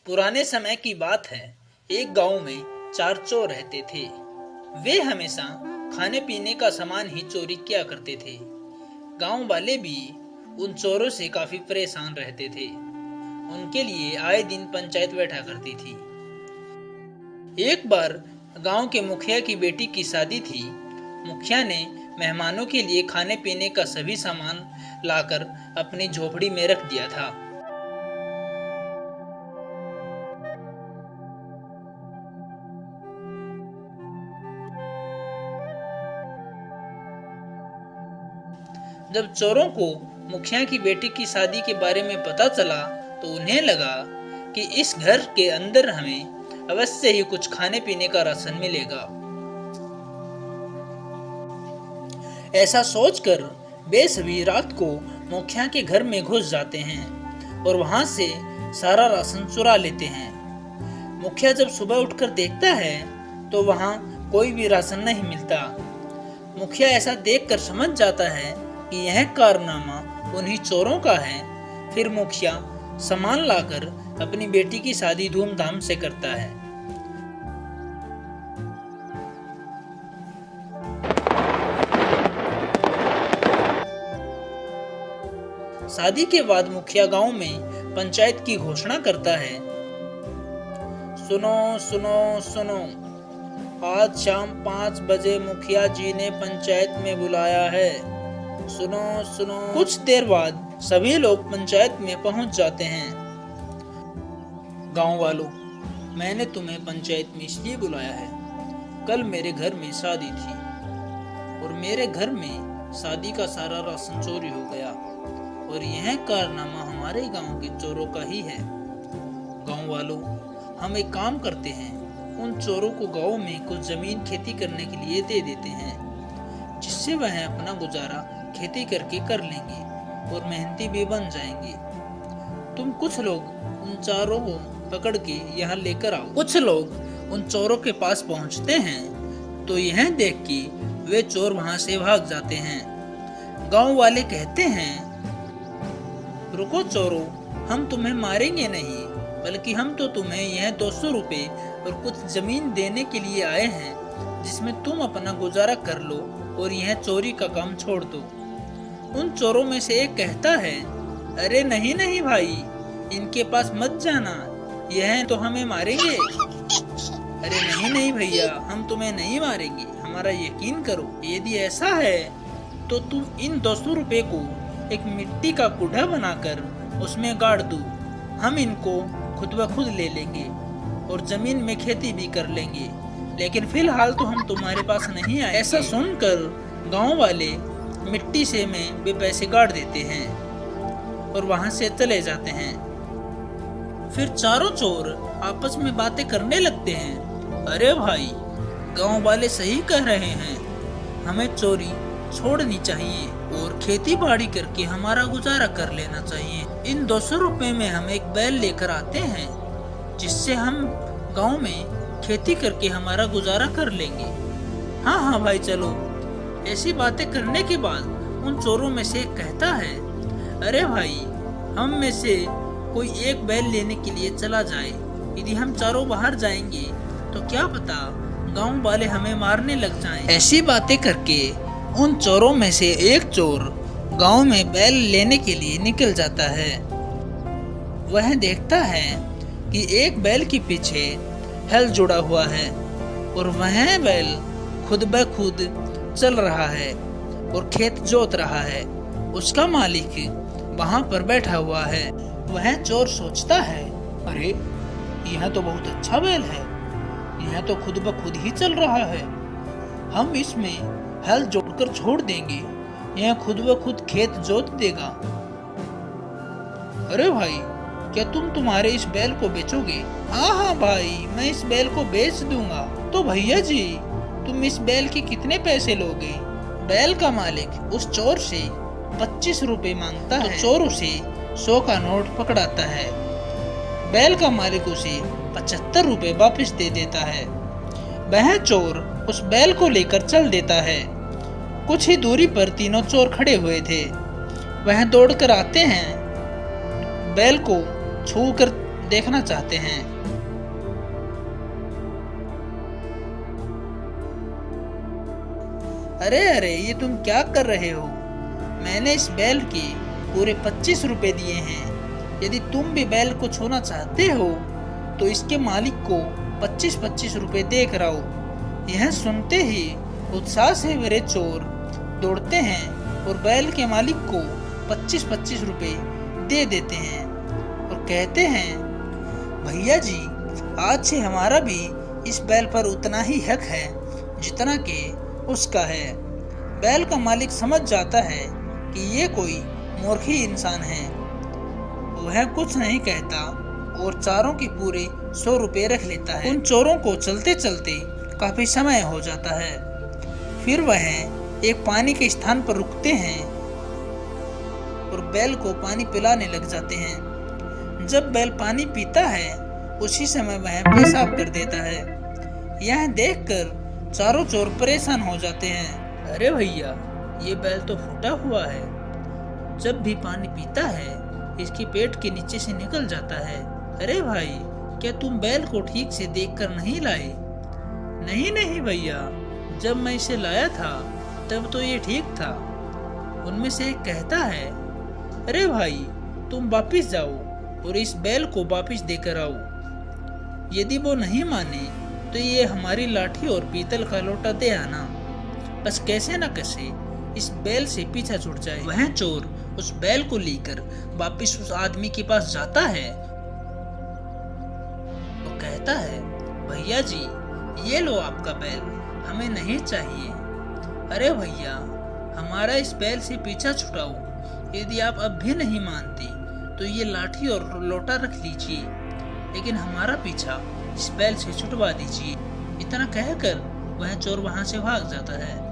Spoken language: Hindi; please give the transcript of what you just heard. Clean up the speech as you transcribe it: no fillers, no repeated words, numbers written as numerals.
पुराने समय की बात है। एक गांव में 4 चोर रहते थे। वे हमेशा खाने पीने का सामान ही चोरी किया करते थे। गांव वाले भी उन चोरों से काफी परेशान रहते थे। उनके लिए आए दिन पंचायत बैठा करती थी। एक बार गांव के मुखिया की बेटी की शादी थी। मुखिया ने मेहमानों के लिए खाने पीने का सभी सामान लाकर अपनी झोपड़ी में रख दिया था। जब चोरों को मुखिया की बेटी की शादी के बारे में पता चला तो उन्हें लगा कि इस घर के अंदर हमें अवश्य ही कुछ खाने पीने का राशन मिलेगा। ऐसा सोचकर वे सभी रात को मुखिया के घर में घुस जाते हैं और वहां से सारा राशन चुरा लेते हैं। मुखिया जब सुबह उठकर देखता है तो वहां कोई भी राशन नहीं मिलता। मुखिया ऐसा देखकर समझ जाता है कि यह कारनामा उन्हीं चोरों का है। फिर मुखिया सामान लाकर अपनी बेटी की शादी धूमधाम से करता है। शादी के बाद मुखिया गांव में पंचायत की घोषणा करता है। सुनो सुनो सुनो, आज शाम 5 बजे मुखिया जी ने पंचायत में बुलाया है। सुनो सुनो। कुछ देर बाद सभी लोग पंचायत में पहुंच जाते हैं। गांव वालों, मैंने तुम्हें पंचायत में इसलिए बुलाया है। कल मेरे घर में शादी थी और मेरे घर में शादी का सारा राशन चोरी हो गया और यह कारनामा हमारे गांव के चोरों का ही है। गांव वालों, हम एक काम करते हैं, उन चोरों को गांव में कुछ जमीन खेती करने के लिए दे देते हैं, जिससे वह अपना गुजारा खेती करके कर लेंगे और मेहनती भी बन जाएंगे। तुम कुछ लोग उन चोरों को पकड़ के यहाँ लेकर आओ। कुछ लोग उन चोरों के पास पहुँचते हैं तो यह देख के वे चोर वहाँ से भाग जाते हैं। गांव वाले कहते हैं, रुको चोरों, हम तुम्हें मारेंगे नहीं, बल्कि हम तो तुम्हें यह 200 रुपए और कुछ जमीन देने के लिए आए हैं, जिसमें तुम अपना गुजारा कर लो और यह चोरी का काम छोड़ दो। उन चोरों में से एक कहता है, अरे नहीं नहीं भाई, इनके पास मत जाना, यह तो हमें मारेंगे। अरे नहीं नहीं भैया, हम तुम्हें नहीं मारेंगे, हमारा यकीन करो। यदि ऐसा है तो तुम इन 200 रुपए को एक मिट्टी का कूड़ा बनाकर उसमें गाड़ दो, हम इनको खुद ब खुद ले लेंगे और जमीन में खेती भी कर लेंगे, लेकिन फिलहाल तो हम तुम्हारे पास नहीं आए। ऐसा सुनकर गांव वाले मिट्टी से में वे पैसे गाड़ देते हैं और वहां से चले जाते हैं। फिर चारों चोर आपस में बातें करने लगते हैं, अरे भाई, गांव वाले सही कह रहे हैं, हमें चोरी छोड़नी चाहिए और खेती बाड़ी करके हमारा गुजारा कर लेना चाहिए। इन 200 रुपए में हम एक बैल लेकर आते हैं, जिससे हम गांव में खेती करके हमारा गुजारा कर लेंगे। हाँ हाँ भाई, चलो। ऐसी बातें करने के बाद उन चोरों में से एक कहता है, अरे भाई, हम में से कोई एक बैल लेने के लिए चला जाए। यदि हम चारों बाहर जाएंगे तो क्या पता गांव वाले हमें मारने लग जाएं। ऐसी बातें करके उन चोरों में से एक चोर गांव में बैल लेने के लिए निकल जाता है। वह देखता है कि एक बैल के पीछे हल जुड़ा हुआ है और वह बैल खुद ब खुद चल रहा है और खेत जोत रहा है। उसका मालिक वहां पर बैठा हुआ है। वह चोर सोचता है, अरे यह तो बहुत अच्छा बैल है, यह तो खुद ब खुद ही चल रहा है, हम इसमें हल जोड़कर छोड़ देंगे, यह खुद ब खुद खेत जोत देगा। अरे भाई, क्या तुम तुम्हारे इस बैल को बेचोगे? हाँ हाँ भाई, मैं इस बैल को बेच दूंगा। तो भैया जी, तुम इस बैल के कितने पैसे लोगे? बैल का मालिक उस चोर से 25 रुपए मांगता है। तो चोर उसे 100 का नोट पकड़ाता है। बैल का मालिक उसे 75 रुपए वापस दे देता है। वह चोर उस बैल को लेकर चल देता है। कुछ ही दूरी पर तीनों चोर खड़े हुए थे। वह दौड़कर आते हैं, बैल को छू कर देखना चाहते हैं। अरे अरे, ये तुम क्या कर रहे हो? मैंने इस बैल के पूरे 25 रुपए दिए हैं। यदि तुम भी बैल को छूना चाहते हो तो इसके मालिक को 25-25 रुपए दे कर आओ। यह सुनते ही उत्साह से मेरे चोर दौड़ते हैं और बैल के मालिक को 25-25 रुपए दे देते हैं और कहते हैं, भैया जी, आज से हमारा भी इस बैल पर उतना ही हक है जितना कि उसका है। बैल का मालिक समझ जाता है कि ये कोई मूर्खी इंसान है। वह कुछ नहीं कहता और चोरों के पूरे 100 रुपए रख लेता है। उन चोरों को चलते चलते काफी समय हो जाता है। फिर वह एक पानी के स्थान पर रुकते हैं और बैल को पानी पिलाने लग जाते हैं। जब बैल पानी पीता है उसी समय वह पेशाब कर देता है। यह देखकर चारों चोर परेशान हो जाते हैं। अरे भैया, ये बैल तो फूटा हुआ है। जब भी पानी पीता है इसके पेट के नीचे से निकल जाता है। अरे भाई, क्या तुम बैल को ठीक से देखकर नहीं लाए? नहीं नहीं भैया, जब मैं इसे लाया था तब तो ये ठीक था। उनमें से एक कहता है, अरे भाई, तुम वापिस जाओ और इस बैल को वापिस देकर आओ। यदि वो नहीं माने तो ये हमारी लाठी और पीतल का लोटा दे आना। बस कैसे न कैसे इस बैल से पीछा छूट जाए। वह चोर उस बैल को लेकर वापिस उस आदमी के पास जाता है तो कहता है, भैया जी, ये लो आपका बैल, हमें नहीं चाहिए। अरे भैया, हमारा इस बैल से पीछा छुड़ाओ। यदि आप अब भी नहीं मानते तो ये लाठी और लोटा रख लीजिए, लेकिन हमारा पीछा इस बैल से छुटवा दीजिए। इतना कहकर वह चोर वहां से भाग जाता है।